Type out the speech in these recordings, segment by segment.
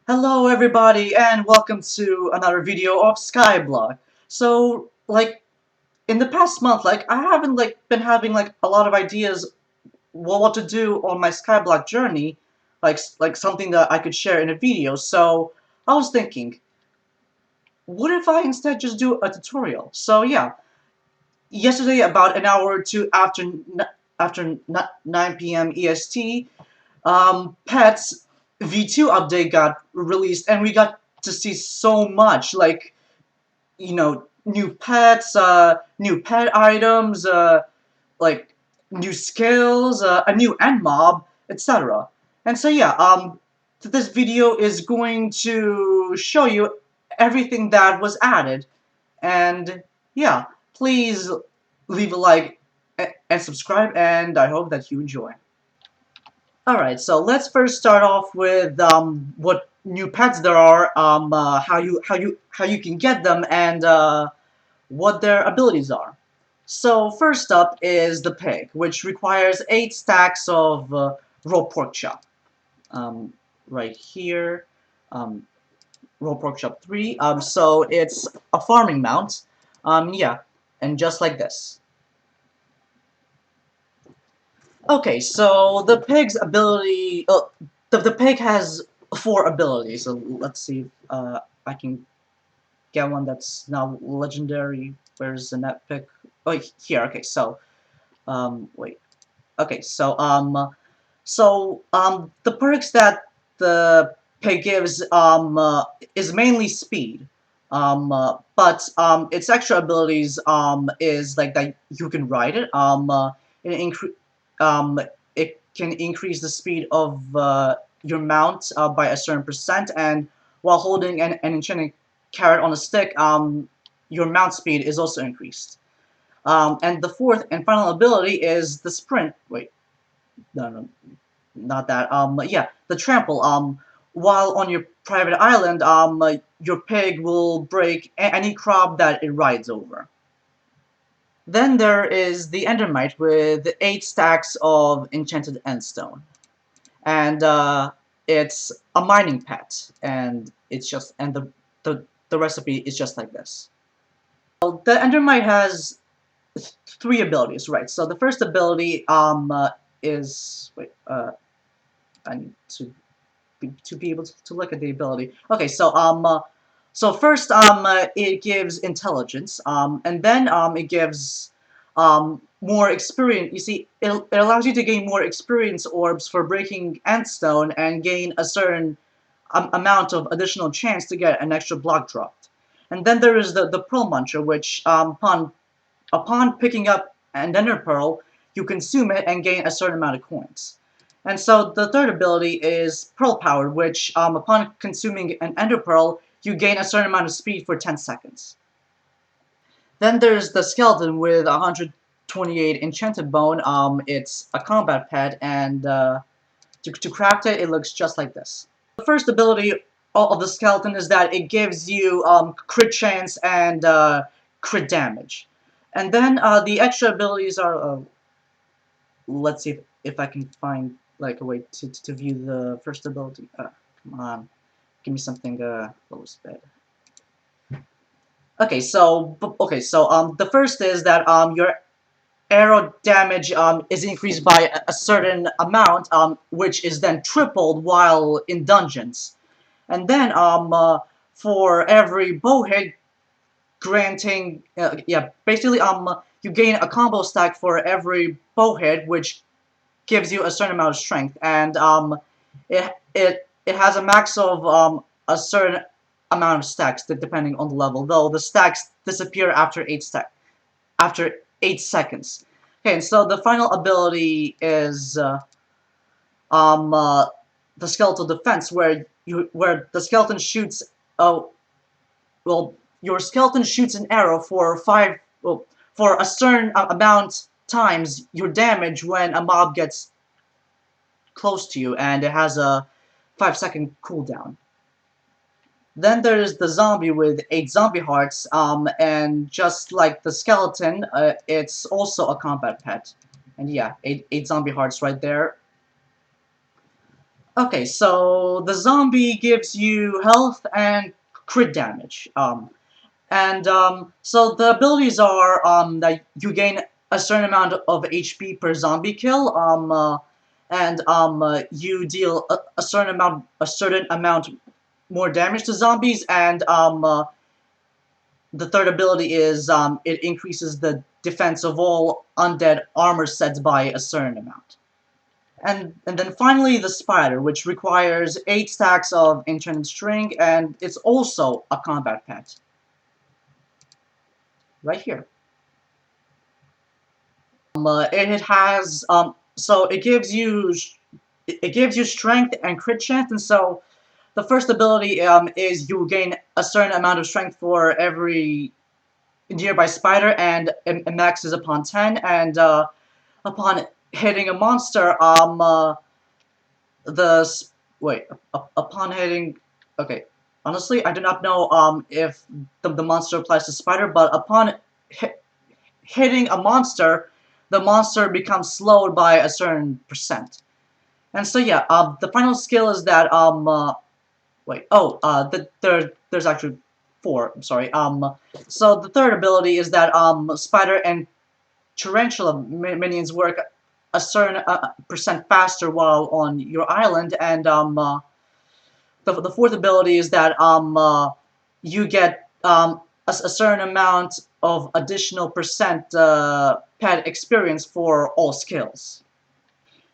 Hello everybody and welcome to another video of Skyblock. So in the past month I haven't been having a lot of ideas what to do on my Skyblock journey, something that I could share in a video. So I was thinking, what if I instead just do a tutorial? So yeah, yesterday about an hour or two after 9 p.m. EST, Pets V2 update got released, and we got to see so much, new pets, new pet items, like, new skills, a new end mob, etc. And so yeah, this video is going to show you everything that was added, and yeah, please leave a like and subscribe, and I hope that you enjoy. Alright, so let's first start off with what new pets there are, how you can get them, and what their abilities are. So first up is the pig, which requires 8 stacks of raw pork chop. Um, right here, um, raw pork chop 3. So it's a farming mount. Yeah, and just like this. Okay, so the pig's ability. The pig has 4 abilities. So let's see if I can get one that's now legendary. Where's the net pick? Oh, here. Okay, so wait. Okay, the perks that the pig gives is mainly speed. But its extra abilities is like that you can ride it. It incre it can increase the speed of your mount by a certain percent, and while holding an enchanted carrot on a stick, your mount speed is also increased. And the fourth and final ability is the sprint. Wait, no, not that. Yeah, the trample. While on your private island, your pig will break any crop that it rides over. Then there is the Endermite with 8 stacks of enchanted Endstone, and it's a mining pet, and the recipe is just like this. Well, the Endermite has 3 abilities, right? So the first ability is I need to be able to look at the ability. Okay, so first it gives intelligence, and then it gives more experience. You see, it allows you to gain more experience orbs for breaking Endstone and gain a certain amount of additional chance to get an extra block dropped. And then there is the Pearl Muncher, which upon picking up an Ender Pearl, you consume it and gain a certain amount of coins. And so the third ability is Pearl Power, which upon consuming an Ender Pearl, you gain a certain amount of speed for 10 seconds. Then there's the Skeleton with 128 Enchanted Bone. It's a combat pet, and to craft it, it looks just like this. The first ability of the Skeleton is that it gives you crit chance and crit damage. And then the extra abilities are, let's see if I can find like a way to view the first ability. Come on, give me something lowest bit. Okay, so the first is that your arrow damage is increased by a certain amount, which is then tripled while in dungeons. And then for every bow hit, granting yeah, basically you gain a combo stack for every bow hit, which gives you a certain amount of strength, and it has a max of a certain amount of stacks depending on the level, though the stacks disappear after 8 seconds. Okay, and so the final ability is um uh, the skeletal defense, where the skeleton shoots well, your skeleton shoots an arrow for for a certain amount times your damage when a mob gets close to you, and it has a 5-second cooldown. Then there's the zombie with 8 zombie hearts, and just like the skeleton, it's also a combat pet. And yeah, eight zombie hearts right there. Okay, so the zombie gives you health and crit damage. So the abilities are that you gain a certain amount of HP per zombie kill. You deal a certain amount more damage to zombies, and the third ability is it increases the defense of all undead armor sets by a certain amount. And then finally the spider, which requires 8 stacks of enchanted string, and it's also a combat pet. Right here. It has so it gives you strength and crit chance, and so the first ability is you gain a certain amount of strength for every nearby spider, and it maxes upon 10, and upon hitting a monster, the wait upon hitting, okay, honestly I do not know if the monster applies to spider, but upon hitting a monster, the monster becomes slowed by a certain percent. And so yeah, the final skill is that there's actually four. I'm sorry. So the third ability is that spider and tarantula minions work a certain percent faster while on your island, and the fourth ability is that you get a certain amount of additional percent pet experience for all skills.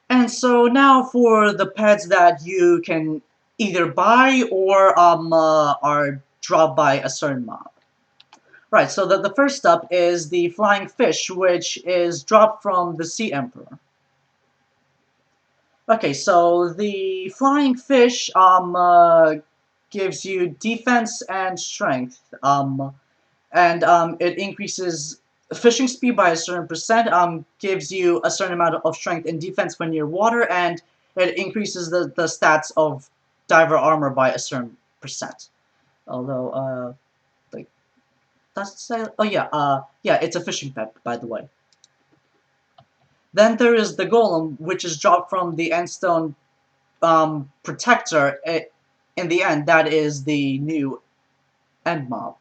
And so now for the pets that you can either buy or are dropped by a certain mob. Right, so the first up is the flying fish, which is dropped from the Sea Emperor. Okay, so the flying fish gives you defense and strength, it increases fishing speed by a certain percent, gives you a certain amount of strength and defense when near water, and it increases the stats of diver armor by a certain percent. Although, like, that's say, oh yeah, yeah, it's a fishing pet, by the way. Then there is the Golem, which is dropped from the Endstone Protector. In the end, that is the new end mob.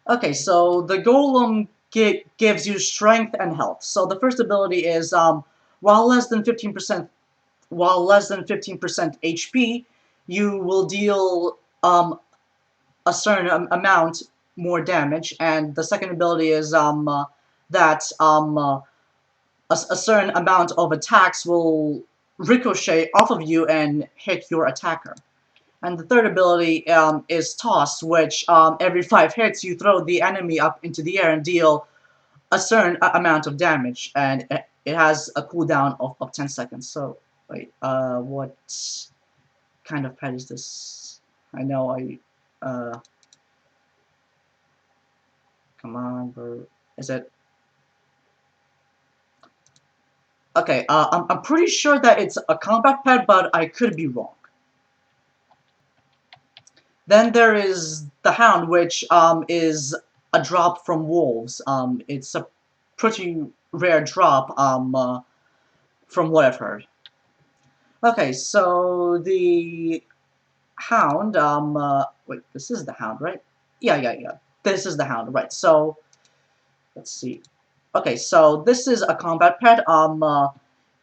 Okay, so the Golem gives you strength and health. So the first ability is while less than 15% while less than 15% HP, you will deal a certain amount more damage. And the second ability is that a certain amount of attacks will ricochet off of you and hit your attacker. And the third ability is Toss, which every 5 hits you throw the enemy up into the air and deal a certain amount of damage, and it has a cooldown of 10 seconds. So, wait, what kind of pet is this? I know come on, bro. Is it? Okay, I'm pretty sure that it's a combat pet, but I could be wrong. Then there is the Hound, which is a drop from wolves. It's a pretty rare drop from what I've heard. Okay, so the Hound, wait, this is the Hound, right? Yeah. This is the Hound, right? So let's see. Okay, so this is a combat pet.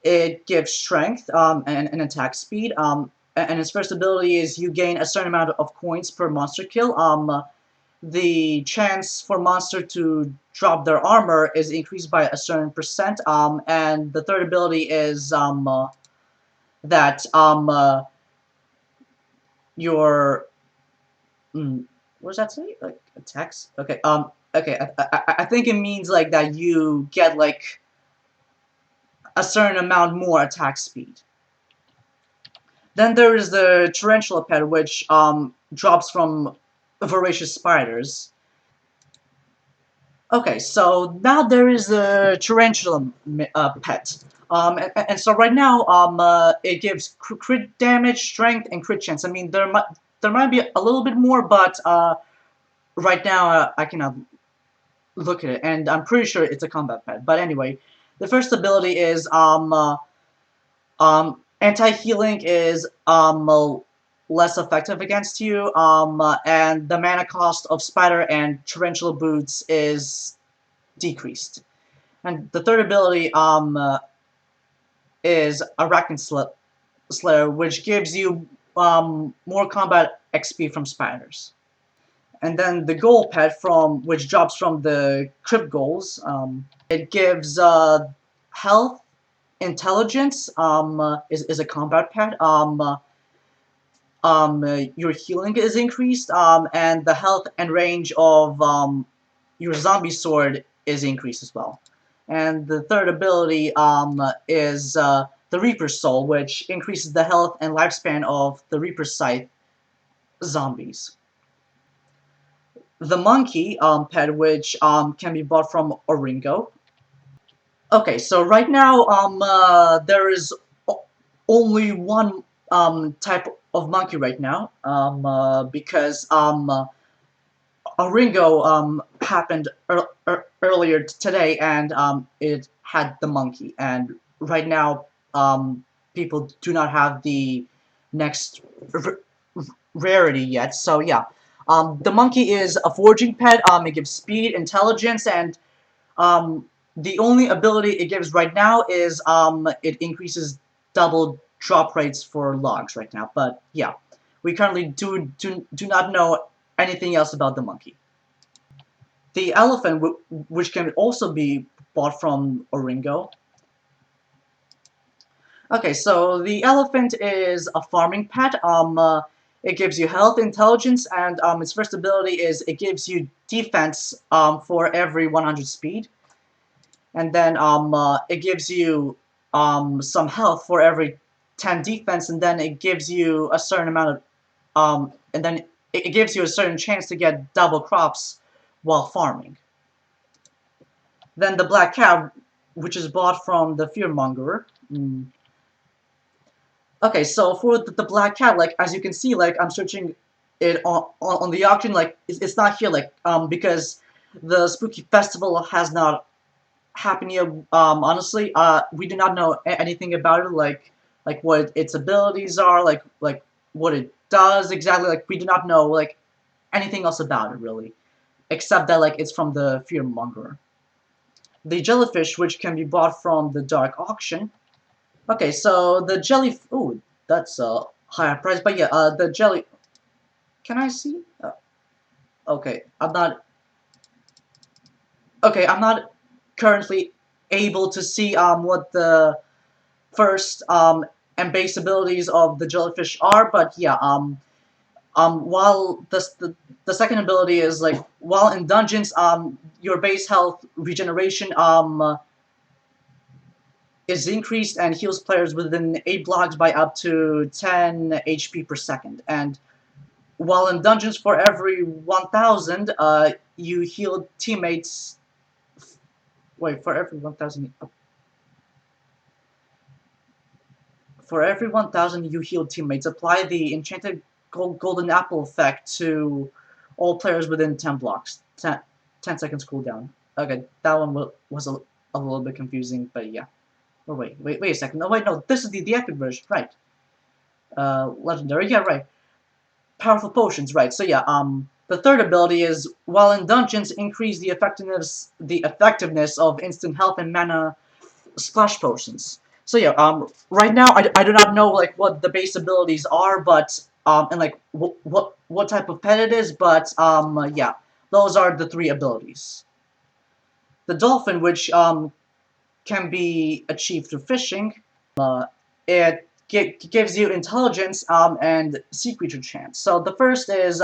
It gives strength and attack speed. And its first ability is you gain a certain amount of coins per monster kill. The chance for monster to drop their armor is increased by a certain percent. And the third ability is that your what does that say? Like attacks? Okay. Okay. I think it means like that you get like a certain amount more attack speed. Then there is the Tarantula pet, which drops from voracious spiders. Okay, so now there is the Tarantula pet. And so right now, it gives crit damage, strength, and crit chance. I mean, there might be a little bit more, but right now I cannot look at it, and I'm pretty sure it's a combat pet. But anyway, the first ability is Anti-healing is less effective against you, and the mana cost of Spider and Tarantula boots is decreased. And the third ability is Arachnid Slayer, which gives you more combat XP from spiders. And then the Ghoul pet which drops from the crypt ghouls. It gives health, intelligence. Is a combat pet. Your healing is increased. And the health and range of your zombie sword is increased as well. And the third ability is the Reaper's Soul, which increases the health and lifespan of the Reaper's Scythe zombies. The monkey pet, which can be bought from Oringo. Okay, so right now there is only one type of monkey right now because Oringo happened earlier today, and it had the monkey, and right now people do not have the next rarity yet. So yeah, the monkey is a foraging pet. It gives speed, intelligence, and the only ability it gives right now is it increases double drop rates for logs right now. But yeah, we currently do not know anything else about the monkey. The elephant, which can also be bought from Oringo. Okay, so the elephant is a farming pet. It gives you health, intelligence, and its first ability is it gives you defense for every 100 speed. And then it gives you some health for every 10 defense, and then it gives you a certain amount of and then it gives you a certain chance to get double crops while farming. Then the black cat, which is bought from the fear mongerer. Okay, so for the black cat, like as you can see, like I'm searching it on the auction, like it's not here, like because the spooky festival has not happened yet. Honestly, we do not know anything about it, like what its abilities are, like what it does exactly. Like we do not know like anything else about it really, except that like it's from the fear mongerer. The jellyfish, which can be bought from the dark auction. Okay, so the jelly. Ooh, that's a higher price, but yeah, the jelly. Can I see? Okay, I'm not. Okay, I'm not currently able to see what the first and base abilities of the jellyfish are, but yeah, while the second ability is like while in dungeons, your base health regeneration is increased and heals players within 8 blocks by up to 10 HP per second. And while in dungeons, for every 1,000, you heal teammates. Wait, for every 1,000. For every 1,000 you heal teammates, apply the enchanted golden apple effect to all players within 10 blocks. 10 seconds cooldown. Okay, that one was a little bit confusing, but yeah. Oh, wait a second. No, wait, no, this is the epic version, right. Legendary, yeah, right. Powerful potions, right. So yeah, the third ability is, while in dungeons, increase the effectiveness of instant health and mana splash potions. So yeah, right now I do not know like what the base abilities are, but and like what type of pet it is, but yeah, those are the 3 abilities. The dolphin, which can be achieved through fishing, it gives you intelligence and sea creature chance. So the first is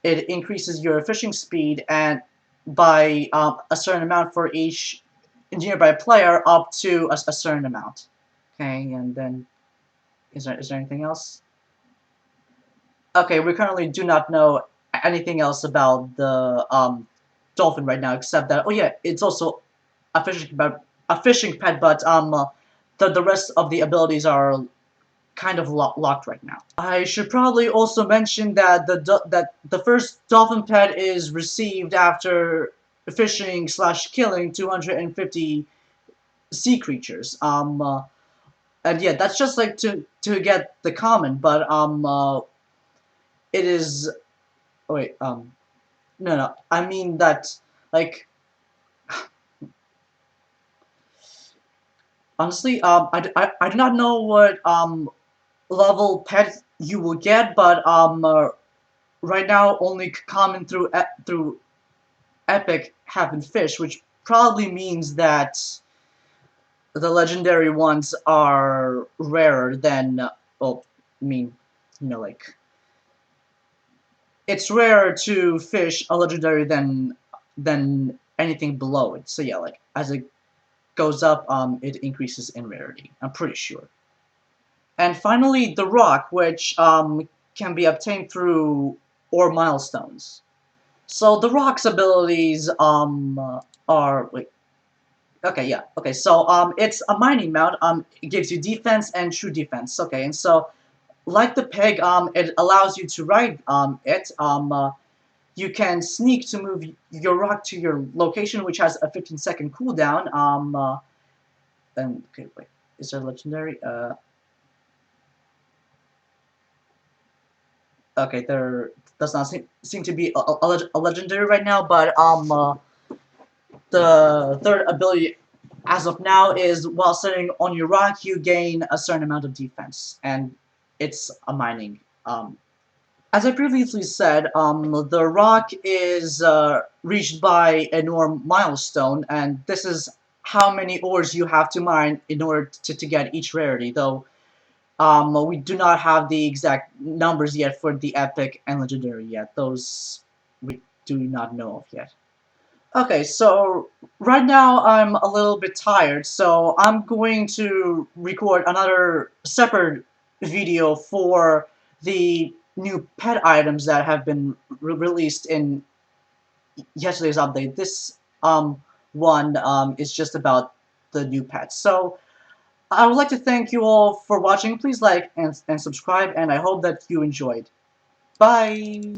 it increases your fishing speed and by a certain amount for each nearby player up to a certain amount. Okay, and then is there anything else? Okay, we currently do not know anything else about the dolphin right now, except that, oh yeah, it's also a fishing pet, but the rest of the abilities are kind of locked right now. I should probably also mention that the first dolphin pet is received after fishing/killing 250 sea creatures. And yeah, that's just like to get the common, but it is. Oh, wait, no, I mean that like honestly, I do not know what level pet you will get, but right now only common through epic have been fish, which probably means that the legendary ones are rarer than well, I mean, like it's rarer to fish a legendary than anything below it. So yeah, like as it goes up, it increases in rarity. I'm pretty sure. And finally, the rock, which can be obtained through ore milestones. So the rock's abilities are wait. Okay, yeah. Okay, so it's a mining mount. It gives you defense and true defense. Okay, and so like the pig, it allows you to ride it. You can sneak to move your rock to your location, which has a 15-second cooldown. And okay, wait, is there legendary? Okay, there does not seem to be a legendary right now, but the third ability as of now is while sitting on your rock, you gain a certain amount of defense, and it's a mining. As I previously said, the rock is reached by an ore milestone, and this is how many ores you have to mine in order to get each rarity, though we do not have the exact numbers yet for the epic and legendary yet. Those we do not know of yet. Okay, so right now I'm a little bit tired, so I'm going to record another separate video for the new pet items that have been released in yesterday's update. This one is just about the new pets. So I would like to thank you all for watching. Please like and subscribe, and I hope that you enjoyed. Bye!